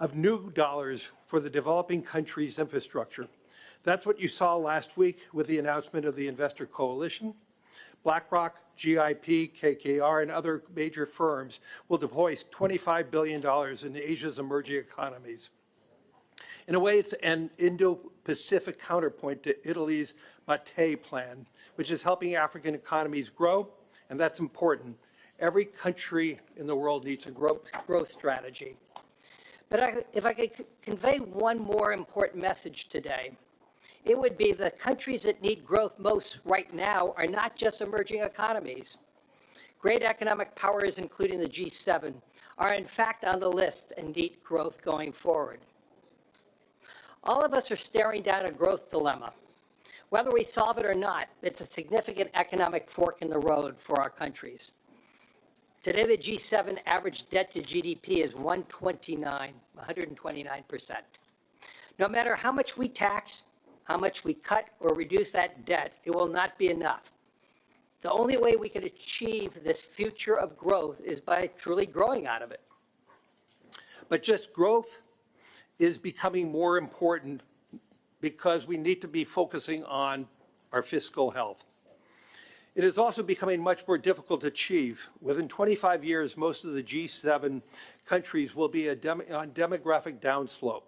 of new dollars for the developing countries' infrastructure. That's what you saw last week with the announcement of the Investor Coalition. BlackRock, GIP, KKR, and other major firms will deploy $25 billion in Asia's emerging economies. In a way, it's an Indo-Pacific counterpoint to Italy's Mattei plan, which is helping African economies grow, and that's important. Every country in the world needs a growth strategy. But if I could convey one more important message today, it would be the countries that need growth most right now are not just emerging economies. Great economic powers, including the G7, are in fact on the list and need growth going forward. All of us are staring down a growth dilemma. Whether we solve it or not, it's a significant economic fork in the road for our countries. Today, the G7 average debt to GDP is 129%. No matter how much we tax, how much we cut or reduce that debt, it will not be enough. The only way we can achieve this future of growth is by truly growing out of it. But just growth is becoming more important because we need to be focusing on our fiscal health. It is also becoming much more difficult to achieve. Within 25 years, most of the G7 countries will be on demographic downslope.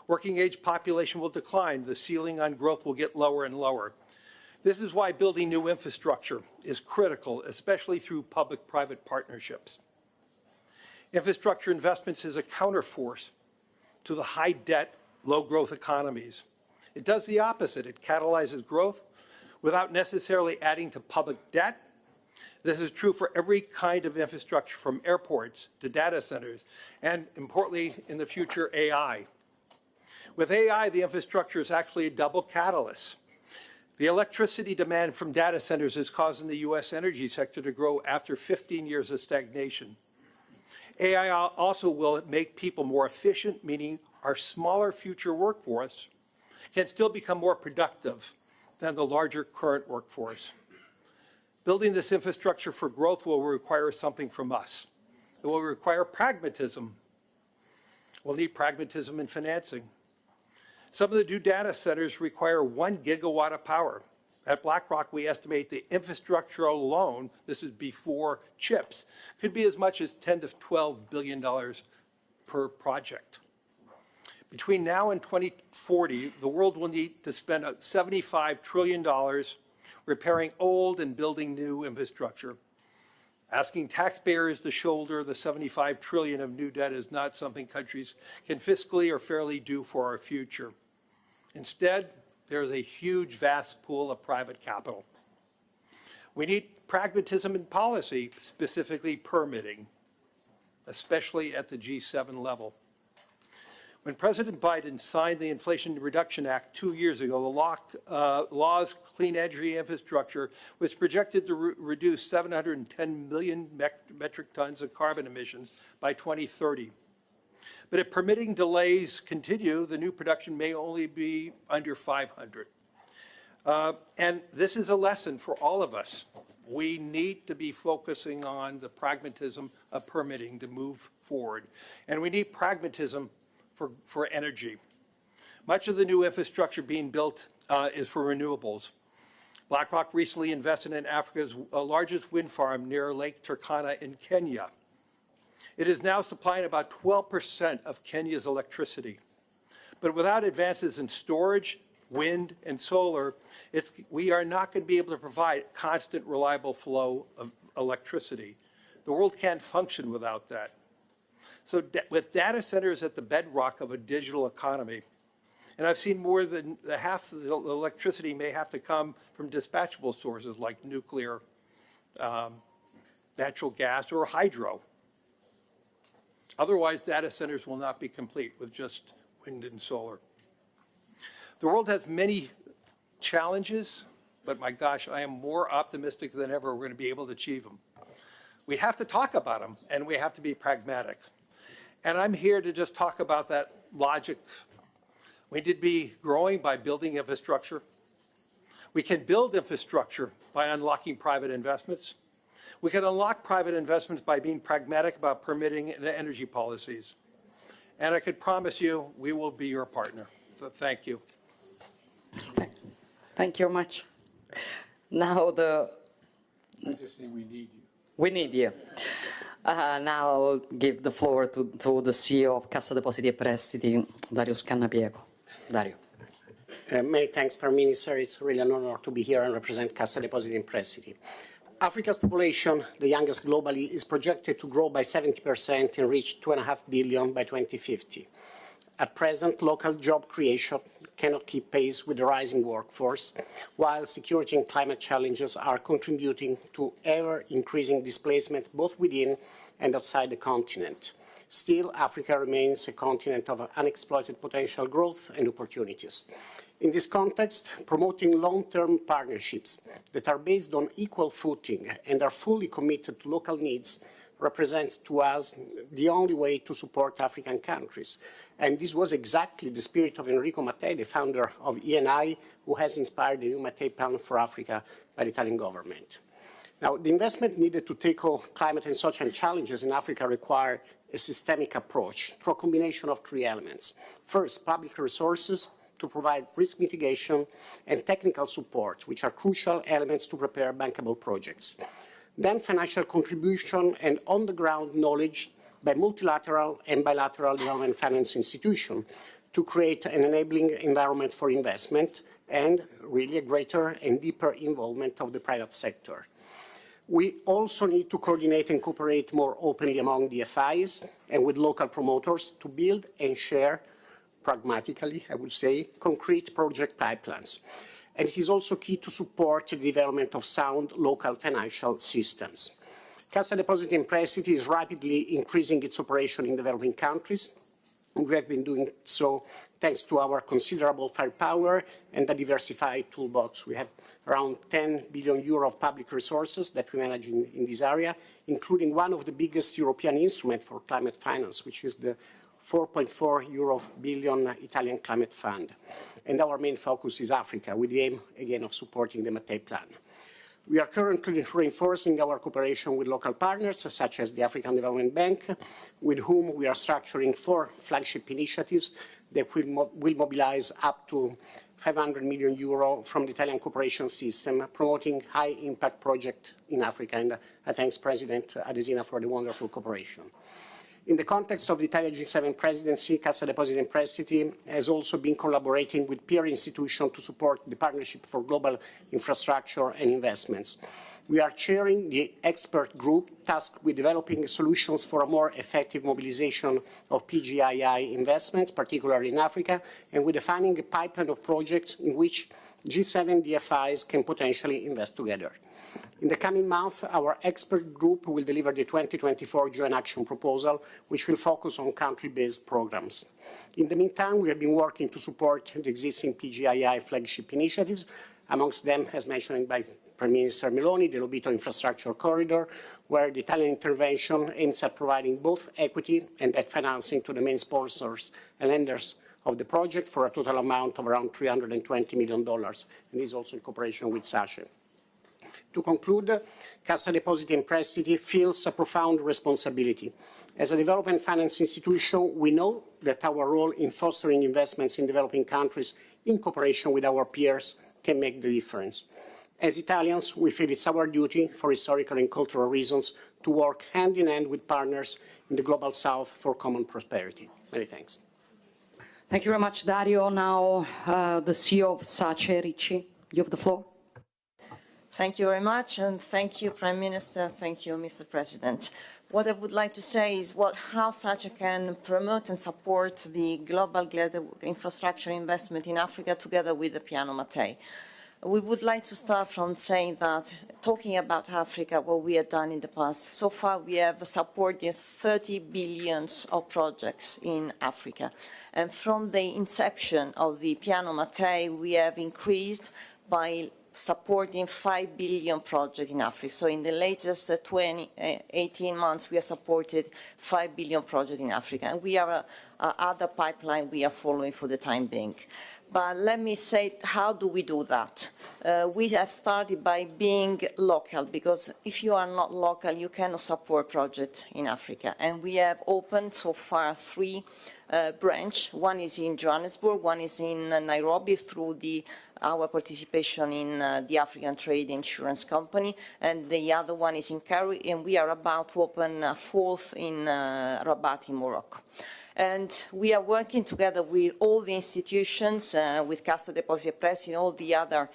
Working age population will decline. The ceiling on growth will get lower and lower. This is why building new infrastructure is critical, especially through public-private partnerships. Infrastructure investments is a counterforce to the high-debt, low-growth economies. It does the opposite. It catalyzes growth without necessarily adding to public debt. This is true for every kind of infrastructure, from airports to data centers, and importantly, in the future, AI. With AI, the infrastructure is actually a double catalyst. The electricity demand from data centers is causing the U.S. energy sector to grow after 15 years of stagnation. AI also will make people more efficient, meaning our smaller future workforce can still become more productive than the larger current workforce. Building this infrastructure for growth will require something from us. It will require pragmatism. We'll need pragmatism in financing. Some of the new data centers require 1 gigawatt of power. At BlackRock, we estimate the infrastructure alone, this is before chips, could be as much as $10 to $12 billion per project. Between now and 2040, the world will need to spend $75 trillion repairing old and building new infrastructure. Asking taxpayers to shoulder the $75 trillion of new debt is not something countries can fiscally or fairly do for our future. Instead, there is a huge, vast pool of private capital. We need pragmatism in policy, specifically permitting, especially at the G7 level. When President Biden signed the Inflation Reduction Act 2 years ago, the law's clean energy infrastructure was projected to reduce 710 million metric tons of carbon emissions by 2030. But if permitting delays continue, the new production may only be under 500. And this is a lesson for all of us. We need to be focusing on the pragmatism of permitting to move forward. And we need pragmatism for energy. Much of the new infrastructure being built is for renewables. BlackRock recently invested in Africa's largest wind farm near Lake Turkana in Kenya. It is now supplying about 12% of Kenya's electricity. But without advances in storage, wind, and solar, we are not going to be able to provide constant, reliable flow of electricity. The world can't function without that. So with data centers at the bedrock of a digital economy, and I've seen more than half of the electricity may have to come from dispatchable sources like nuclear, natural gas, or hydro. Otherwise, data centers will not be complete with just wind and solar. The world has many challenges, but my gosh, I am more optimistic than ever we're going to be able to achieve them. We have to talk about them, and we have to be pragmatic. And I'm here to just talk about that logic. We need to be growing by building infrastructure. We can build infrastructure by unlocking private investments. We can unlock private investments by being pragmatic about permitting and energy policies. And I could promise you, we will be your partner. So thank you. Thank you very much. Now I'm just saying we need you. we need you. Now I'll give the floor to the CEO of Cassa Depositi e Prestiti, Dario Scannapiego. Dario. Many thanks, Prime Minister. It's really an honor to be here and represent Cassa Depositi e Prestiti. Africa's population, the youngest globally, is projected to grow by 70% and reach 2.5 billion by 2050. At present, local job creation cannot keep pace with the rising workforce, while security and climate challenges are contributing to ever-increasing displacement both within and outside the continent. Still, Africa remains a continent of unexploited potential growth and opportunities. In this context, promoting long-term partnerships that are based on equal footing and are fully committed to local needs represents to us the only way to support African countries. And this was exactly the spirit of Enrico Mattei, the founder of ENI, who has inspired the new Mattei Plan for Africa by the Italian government. Now, the investment needed to tackle climate and social challenges in Africa require a systemic approach through a combination of three elements. First, public resources to provide risk mitigation and technical support, which are crucial elements to prepare bankable projects. Then financial contribution and on-the-ground knowledge by multilateral and bilateral development finance institutions to create an enabling environment for investment and really a greater and deeper involvement of the private sector. We also need to coordinate and cooperate more openly among DFIs and with local promoters to build and share, pragmatically, I would say, concrete project pipelines. And it is also key to support the development of sound local financial systems. Cassa Depositi e Prestiti is rapidly increasing its operation in developing countries. We have been doing so thanks to our considerable firepower and a diversified toolbox. We have around 10 billion euro of public resources that we manage in this area, including one of the biggest European instruments for climate finance, which is the 4.4 billion Italian Climate Fund. And our main focus is Africa, with the aim, again, of supporting the Mattei Plan. We are currently reinforcing our cooperation with local partners, such as the African Development Bank, with whom we are structuring 4 flagship initiatives that will mobilize up to 500 million euro from the Italian cooperation system, promoting high-impact projects in Africa. And I thank President Adesina for the wonderful cooperation. In the context of the Italian G7 presidency, Cassa Depositi e Prestiti has also been collaborating with peer institutions to support the Partnership for Global Infrastructure and Investments. We are chairing the expert group tasked with developing solutions for a more effective mobilization of PGII investments, particularly in Africa, and with defining a pipeline of projects in which G7 DFIs can potentially invest together. In the coming month, our expert group will deliver the 2024 Joint Action Proposal, which will focus on country-based programs. In the meantime, we have been working to support the existing PGII flagship initiatives, amongst them, as mentioned by Prime Minister Meloni, the Lobito Infrastructure Corridor, where the Italian intervention aims at providing both equity and debt financing to the main sponsors and lenders of the project for a total amount of around $320 million, and is also in cooperation with SACE. To conclude, Cassa Depositi e Prestiti feels a profound responsibility. As a development finance institution, we know that our role in fostering investments in developing countries in cooperation with our peers can make the difference. As Italians, we feel it's our duty, for historical and cultural reasons, to work hand in hand with partners in the Global South for common prosperity. Many thanks. Thank you very much, Dario. Now, the CEO of SACE, Ricci, you have the floor. Thank you very much, and thank you, Prime Minister. Thank you, Mr. President. What I would like to say is how SACE can promote and support the global infrastructure investment in Africa together with the Piano Mattei. We would like to start from saying that, talking about Africa, what we have done in the past, so far we have supported 30 billion of projects in Africa. And from the inception of the Piano Mattei, we have increased by supporting 5 billion projects in Africa. So in the latest 18 months, we have supported 5 billion projects in Africa. And we have other pipeline we are following for the time being. But let me say, how do we do that? We have started by being local, because if you are not local, you cannot support projects in Africa. And we have opened so far 3 branch. One is in Johannesburg, one is in Nairobi through our participation in the African Trade Insurance Company, and the other one is in Cairo, and we are about to open a fourth in Rabat in Morocco. And we are working together with all the institutions, with Cassa Depositi e Prestiti and all the other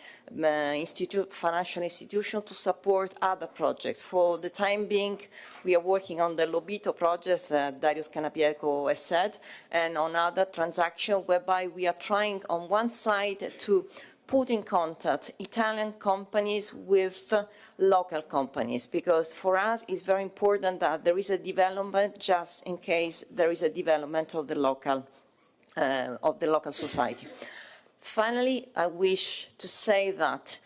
financial institutions to support other projects. For the time being, we are working on the Lobito projects, Darius Canapieko has said, and on other transactions whereby we are trying on one side to put in contact Italian companies with local companies, because for us it's very important that there is a development just in case there is a development of the local society. Finally, I wish to say that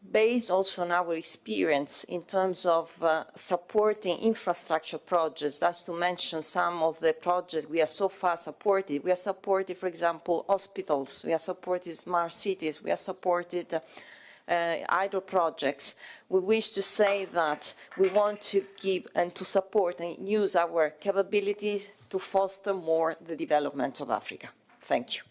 based also on our experience in terms of supporting infrastructure projects, that's to mention some of the projects we have so far supported. We have supported, for example, hospitals, we have supported smart cities, we have supported hydro projects. We wish to say that we want to give and to support and use our capabilities to foster more the development of Africa. Thank you.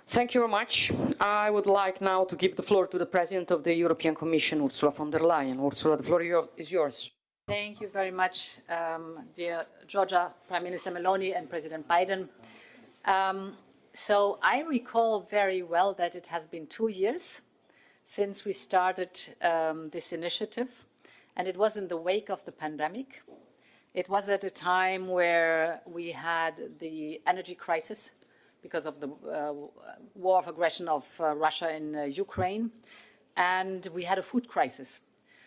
Thank you very much. I would like now to give the floor to the President of the European Commission, Ursula von der Leyen. Ursula, the floor is yours. Thank you very much, dear Georgia, Prime Minister Meloni and President Biden. So I recall very well that it has been 2 years since we started this initiative, and it was in the wake of the pandemic. It was at a time where we had the energy crisis because of the war of aggression of Russia in Ukraine, and we had a food crisis.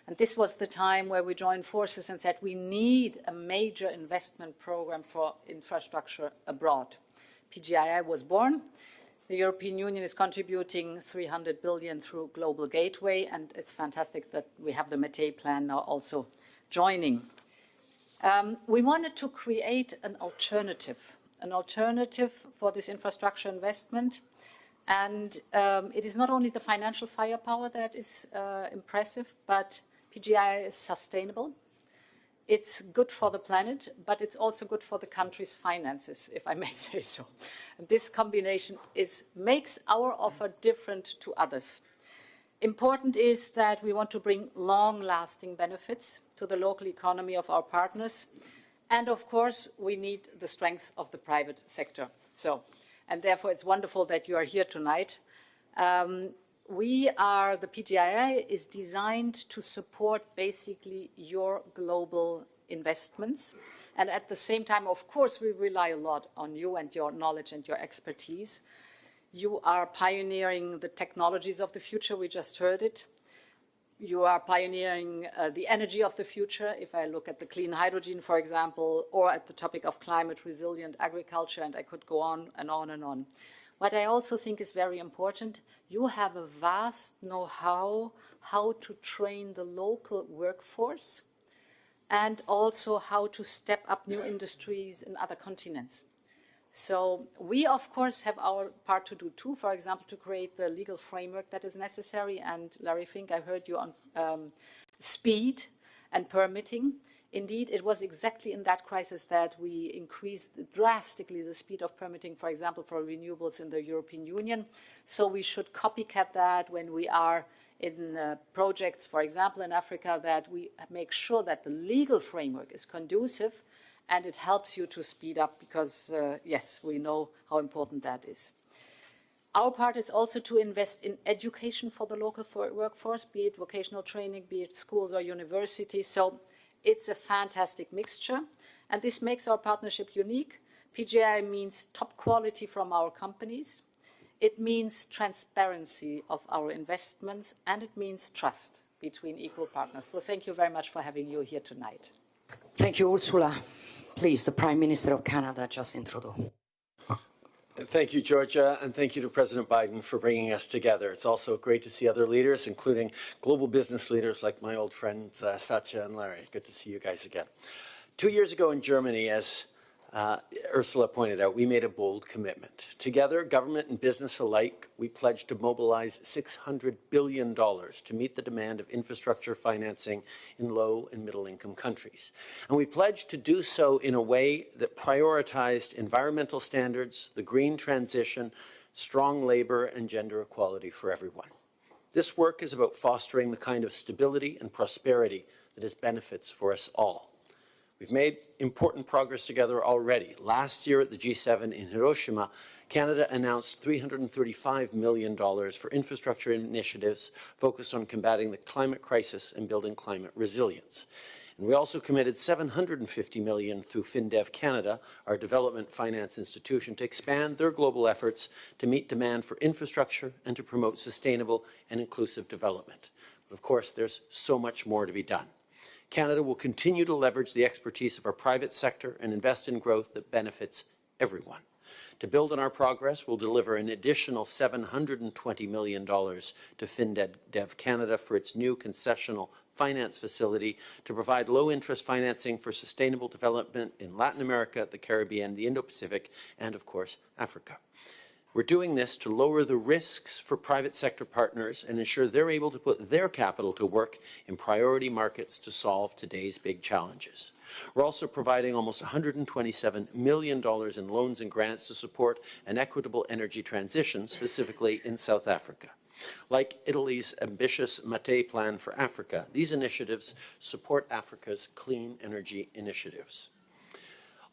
And this was the time where we joined forces and said we need a major investment program for infrastructure abroad. PGII was born. The European Union is contributing 300 billion through Global Gateway, and it's fantastic that we have the Mété plan now also joining. We wanted to create an alternative for this infrastructure investment. And it is not only the financial firepower that is impressive, but PGI is sustainable. It's good for the planet, but it's also good for the country's finances, if I may say so. And this combination makes our offer different to others. Important is that we want to bring long-lasting benefits to the local economy of our partners. And of course, we need the strength of the private sector. And therefore, it's wonderful that you are here tonight. The PGII is designed to support basically your global investments. And at the same time, of course, we rely a lot on you and your knowledge and your expertise. You are pioneering the technologies of the future, we just heard it. You are pioneering the energy of the future, if I look at the clean hydrogen, for example, or at the topic of climate-resilient agriculture, and I could go on and on and on. What I also think is very important, you have a vast know-how how to train the local workforce and also how to step up new industries in other continents. So we, of course, have our part to do too, for example, to create the legal framework that is necessary. And Larry Fink, I heard you on speed and permitting. Indeed, it was exactly in that crisis that we increased drastically the speed of permitting, for example, for renewables in the European Union. So we should copycat that when we are in projects, for example, in Africa, that we make sure that the legal framework is conducive and it helps you to speed up because, yes, we know how important that is. Our part is also to invest in education for the local workforce, be it vocational training, be it schools or universities. So it's a fantastic mixture, and this makes our partnership unique. PGI means top quality from our companies. It means transparency of our investments, and it means trust between equal partners. So thank you very much for having you here tonight. Thank you, Ursula. Please, the Prime Minister of Canada, Justin Trudeau. Thank you, Georgia, and thank you to President Biden for bringing us together. It's also great to see other leaders, including global business leaders like my old friends Satya and Larry. Good to see you guys again. 2 years ago in Germany, as Ursula pointed out, we made a bold commitment. Together, government and business alike, we pledged to mobilize $600 billion to meet the demand of infrastructure financing in low and middle income countries. And we pledged to do so in a way that prioritized environmental standards, the green transition, strong labor, and gender equality for everyone. This work is about fostering the kind of stability and prosperity that is benefits for us all. We've made important progress together already. Last year at the G7 in Hiroshima, Canada announced $335 million for infrastructure initiatives focused on combating the climate crisis and building climate resilience. And we also committed $750 million through FinDev Canada, our development finance institution, to expand their global efforts to meet demand for infrastructure and to promote sustainable and inclusive development. But of course, there's so much more to be done. Canada will continue to leverage the expertise of our private sector and invest in growth that benefits everyone. To build on our progress, we'll deliver an additional $720 million to FinDev Canada for its new concessional finance facility to provide low-interest financing for sustainable development in Latin America, the Caribbean, the Indo-Pacific, and, of course, Africa. We're doing this to lower the risks for private sector partners and ensure they're able to put their capital to work in priority markets to solve today's big challenges. We're also providing almost $127 million in loans and grants to support an equitable energy transition, specifically in South Africa. Like Italy's ambitious Mattei Plan for Africa, these initiatives support Africa's clean energy initiatives.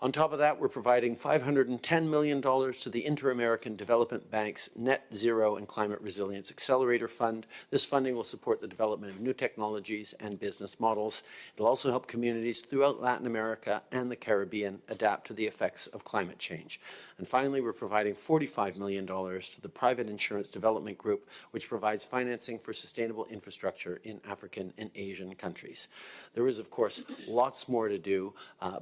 On top of that, we're providing $510 million to the Inter-American Development Bank's Net Zero and Climate Resilience Accelerator Fund. This funding will support the development of new technologies and business models. It'll also help communities throughout Latin America and the Caribbean adapt to the effects of climate change. And finally, we're providing $45 million to the Private Insurance Development Group, which provides financing for sustainable infrastructure in African and Asian countries. There is, of course, lots more to do,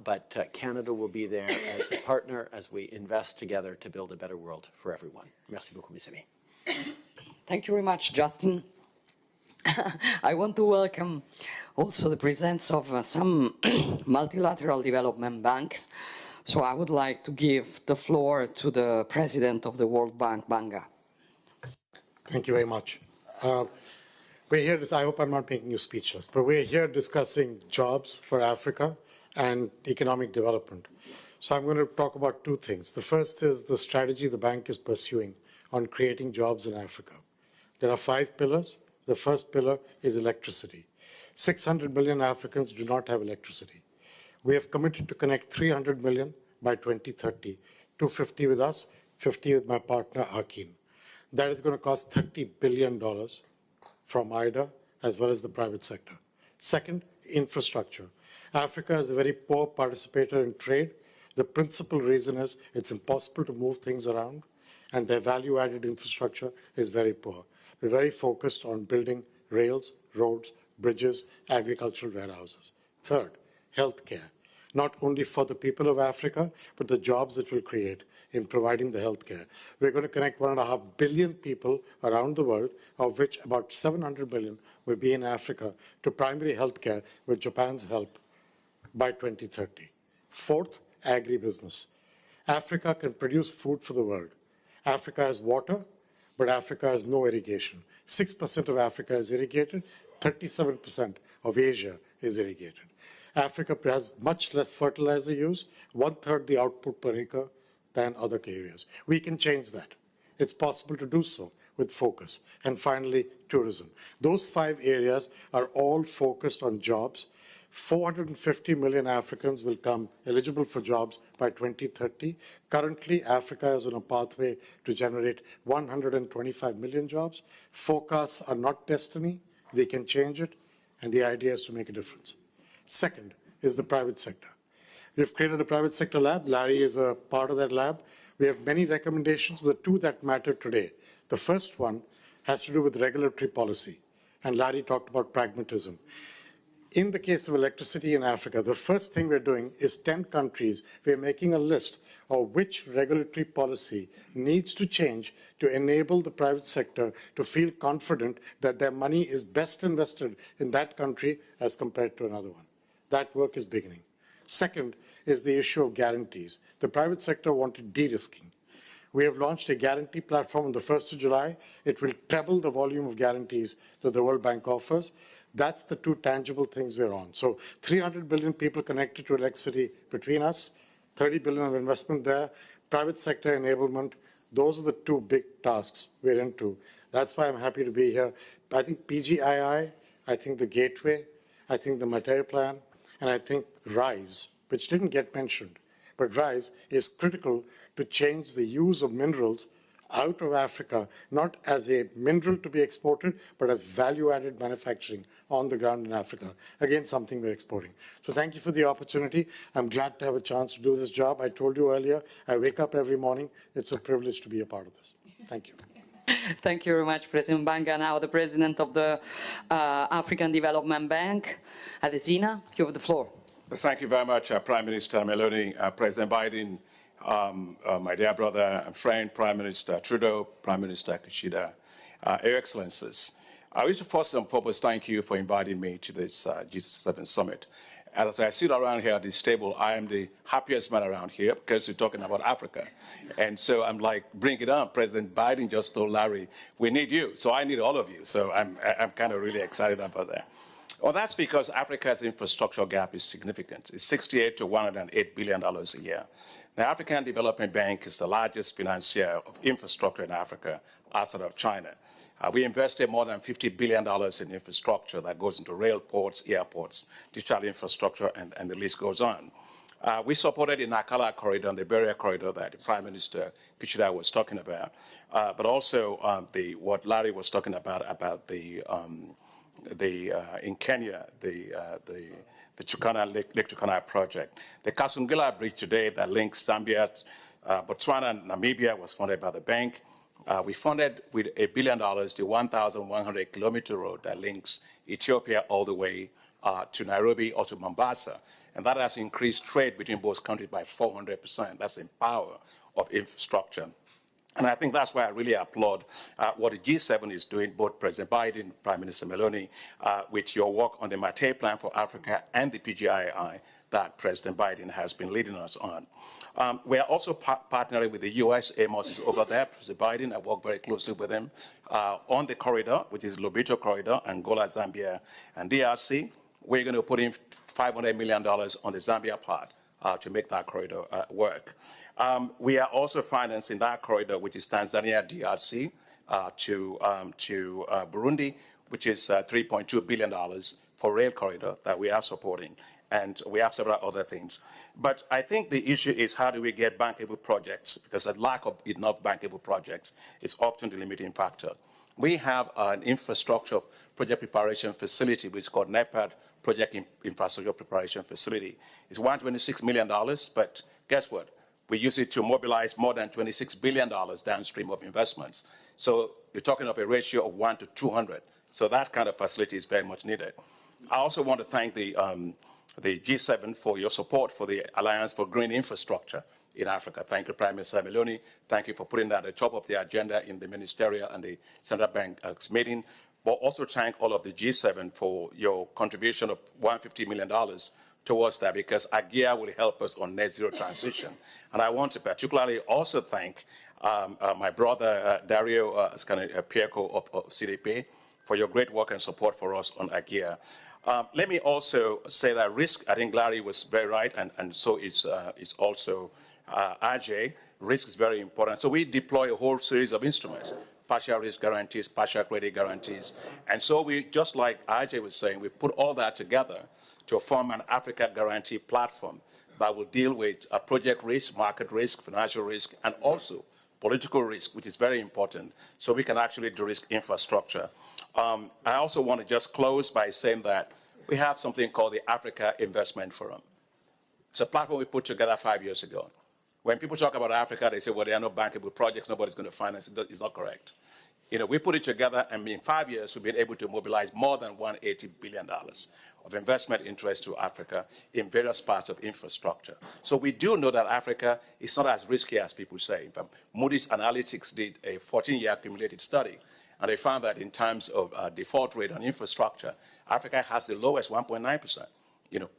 but Canada will be there as a partner as we invest together to build a better world for everyone. Merci beaucoup, mes amis. Thank you very much, Justin. I want to welcome also the presence of some multilateral development banks. So I would like to give the floor to the president of the World Bank, Banga. Thank you very much. We're here, I hope I'm not making you speechless, but we're here discussing jobs for Africa and economic development. So I'm going to talk about two things. The first is the strategy the bank is pursuing on creating jobs in Africa. There are 5 pillars. The first pillar is electricity. 600 million Africans do not have electricity. We have committed to connect 300 million by 2030, 250 with us, 50 with my partner, Akin. That is going to cost $30 billion from IDA as well as the private sector. Second, infrastructure. Africa is a very poor participator in trade. The principal reason is it's impossible to move things around, and their value-added infrastructure is very poor. We're very focused on building rails, roads, bridges, agricultural warehouses. Third, healthcare, not only for the people of Africa, but the jobs it will create in providing the healthcare. We're going to connect 1.5 billion people around the world, of which about 700 million will be in Africa, to primary healthcare with Japan's help by 2030. Fourth, agribusiness. Africa can produce food for the world. Africa has water, but Africa has no irrigation. 6% of Africa is irrigated, 37% of Asia is irrigated. Africa has much less fertilizer use, 1/3 the output per acre than other areas. We can change that. It's possible to do so with focus. And finally, tourism. Those 5 areas are all focused on jobs. 450 million Africans will come eligible for jobs by 2030. Currently, Africa is on a pathway to generate 125 million jobs. Forecasts are not destiny. We can change it, and the idea is to make a difference. Second is the private sector. We've created a private sector lab. Larry is a part of that lab. We have many recommendations, but the 2 that matter today. The first one has to do with regulatory policy, and Larry talked about pragmatism. In the case of electricity in Africa, the first thing we're doing is 10 countries. We're making a list of which regulatory policy needs to change to enable the private sector to feel confident that their money is best invested in that country as compared to another one. That work is beginning. Second is the issue of guarantees. The private sector wanted de-risking. We have launched a guarantee platform on the 1st of July. It will treble the volume of guarantees that the World Bank offers. That's the two tangible things we're on. So 300 billion people connected to electricity between us, 30 billion of investment there, private sector enablement. Those are the two big tasks we're into. That's why I'm happy to be here. I think PGII, I think the Gateway, I think the Material Plan, and I think RISE, which didn't get mentioned, but RISE is critical to change the use of minerals out of Africa, not as a mineral to be exported, but as value-added manufacturing on the ground in Africa. Again, something we're exporting. So thank you for the opportunity. I'm glad to have a chance to do this job. I told you earlier, I wake up every morning. It's a privilege to be a part of this. Thank you. Thank you very much, President Banga. Now the President of the African Development Bank, Adesina, you have the floor. Thank you very much, Prime Minister Meloni, President Biden, my dear brother and friend, Prime Minister Trudeau, Prime Minister Kishida, Your Excellencies. I wish to first and foremost thank you for inviting me to this G7 summit. As I sit around here at this table, I am the happiest man around here because we're talking about Africa. And so I'm like, bring it on. President Biden just told Larry, we need you. So I need all of you. So I'm kind of really excited about that. Well, that's because Africa's infrastructure gap is significant. It's $68 to $108 billion a year. The African Development Bank is the largest financier of infrastructure in Africa outside of China. We invested more than $50 billion in infrastructure that goes into rail ports, airports, digital infrastructure, and the list goes on. We supported the Nakala corridor and the Berea corridor that the Prime Minister Kishida was talking about, but also what Larry was talking about in Kenya, the Turkana Lake Turkana project. The Kasungila Bridge today that links Zambia, Botswana, and Namibia was funded by the bank. We funded with $1 billion the 1,100-kilometer road that links Ethiopia all the way to Nairobi or to Mombasa. And that has increased trade between both countries by 400%. That's the power of infrastructure. And I think that's why I really applaud what the G7 is doing, both President Biden, Prime Minister Meloni, with your work on the Material Plan for Africa and the PGII that President Biden has been leading us on. We are also partnering with the U.S. Amos is over there. President Biden, I work very closely with him on the corridor, which is Lobito Corridor, Angola, Zambia, and DRC. We're going to put in $500 million on the Zambia part to make that corridor work. We are also financing that corridor, which is Tanzania, DRC, to Burundi, which is $3.2 billion for rail corridor that we are supporting. And we have several other things. But I think the issue is how do we get bankable projects, because the lack of enough bankable projects is often the limiting factor. We have an infrastructure project preparation facility, which is called NEPAD, Project Infrastructure Preparation Facility. It's $126 million, but guess what? We use it to mobilize more than $26 billion downstream of investments. So you're talking of a ratio of 1 to 200. So that kind of facility is very much needed. I also want to thank the G7 for your support for the Alliance for Green Infrastructure in Africa. Thank you, Prime Minister Meloni. Thank you for putting that at the top of the agenda in the ministerial and the Central Bank's meeting. But also thank all of the G7 for your contribution of $150 million towards that, because AGIA will help us on net zero transition. And I want to particularly also thank my brother Dario Pierco of CDP for your great work and support for us on AGIA. Let me also say that risk, I think Larry was very right, and so is also Ajay. Risk is very important. So we deploy a whole series of instruments, partial risk guarantees, partial credit guarantees. And so we, just like Ajay was saying, we put all that together to form an Africa guarantee platform that will deal with project risk, market risk, financial risk, and also political risk, which is very important, so we can actually de-risk infrastructure. I also want to just close by saying that we have something called the Africa Investment Forum. It's a platform we put together 5 years ago. When people talk about Africa, they say, well, there are no bankable projects, nobody's going to finance it. It's not correct. You know, we put it together, and in 5 years, we've been able to mobilize more than $180 billion of investment interest to Africa in various parts of infrastructure. So we do know that Africa is not as risky as people say. In fact, Moody's Analytics did a 14-year accumulated study, and they found that in terms of default rate on infrastructure, Africa has the lowest 1.9%.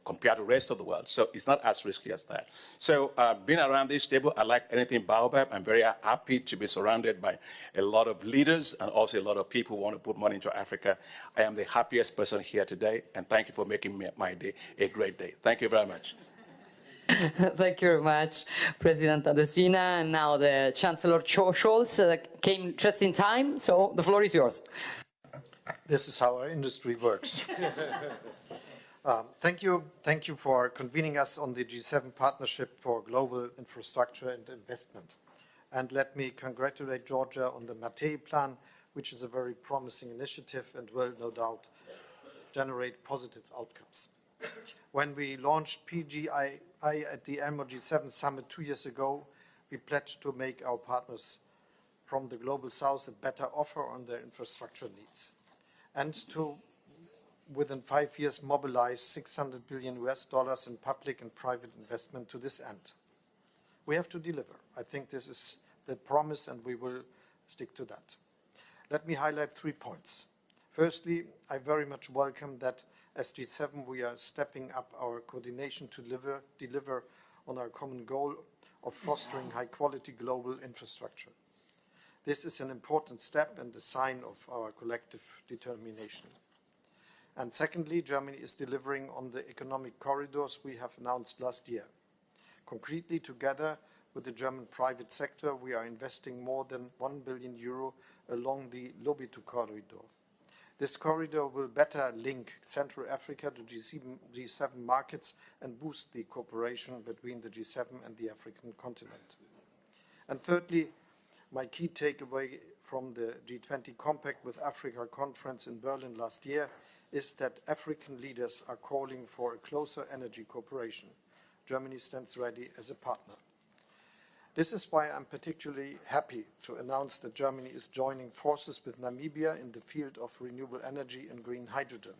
compared to the rest of the world. So it's not as risky as that. So being around this table, I like anything Baobab. I'm very happy to be surrounded by a lot of leaders and also a lot of people who want to put money into Africa. I am the happiest person here today, and thank you for making my day a great day. Thank you very much. Thank you very much, President Adesina. And now the Chancellor Scholz came just in time, so the floor is yours. This is how our industry works. Thank you for convening us on the G7 Partnership for Global Infrastructure and Investment. And let me congratulate Georgia on the Mattei Plan, which is a very promising initiative and will no doubt generate positive outcomes. When we launched PGI at the Elmo G7 Summit 2 years ago, we pledged to make our partners from the Global South a better offer on their infrastructure needs, and to, within 5 years, mobilize $600 billion in public and private investment to this end. We have to deliver. I think this is the promise, and we will stick to that. Let me highlight 3 points. Firstly, I very much welcome that as G7 we are stepping up our coordination to deliver on our common goal of fostering high-quality global infrastructure. This is an important step and a sign of our collective determination. And secondly, Germany is delivering on the economic corridors we have announced last year. Concretely, together with the German private sector, we are investing more than €1 billion along the Lobito corridor. This corridor will better link Central Africa to G7 markets and boost the cooperation between the G7 and the African continent. And thirdly, my key takeaway from the G20 Compact with Africa conference in Berlin last year is that African leaders are calling for a closer energy cooperation. Germany stands ready as a partner. This is why I'm particularly happy to announce that Germany is joining forces with Namibia in the field of renewable energy and green hydrogen.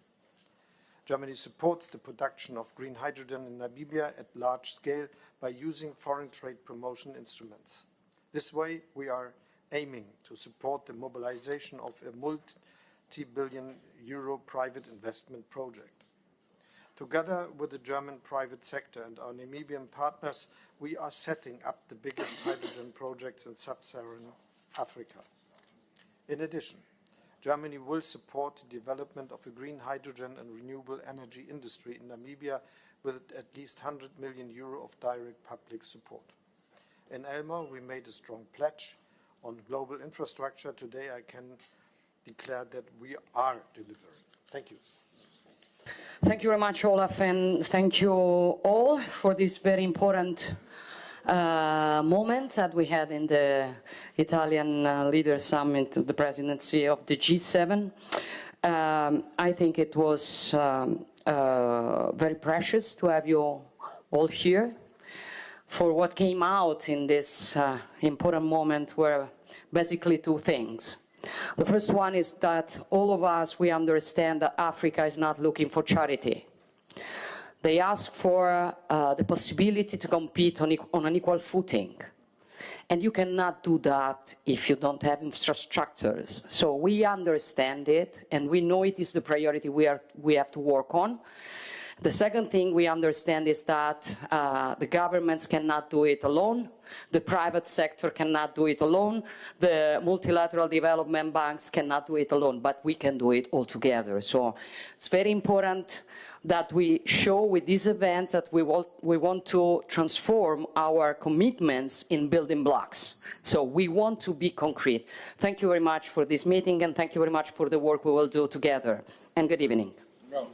Germany supports the production of green hydrogen in Namibia at large scale by using foreign trade promotion instruments. This way, we are aiming to support the mobilization of a multi-billion euro private investment project. Together with the German private sector and our Namibian partners, we are setting up the biggest hydrogen projects in sub-Saharan Africa. In addition, Germany will support the development of a green hydrogen and renewable energy industry in Namibia with at least €100 million of direct public support. In Elmo, we made a strong pledge on global infrastructure. Today, I can declare that we are delivering. Thank you. Thank you very much, Olaf, and thank you all for this very important moment that we had in the Italian Leaders Summit, the presidency of the G7. I think it was very precious to have you all here. For what came out in this important moment were basically 2 things. The first one is that all of us, we understand that Africa is not looking for charity. They ask for the possibility to compete on an equal footing. And you cannot do that if you don't have infrastructures. So we understand it, and we know it is the priority we have to work on. The second thing we understand is that the governments cannot do it alone, the private sector cannot do it alone, the multilateral development banks cannot do it alone, but we can do it all together. So it's very important that we show with this event that we want to transform our commitments in building blocks. So we want to be concrete. Thank you very much for this meeting, and thank you very much for the work we will do together. And good evening. No.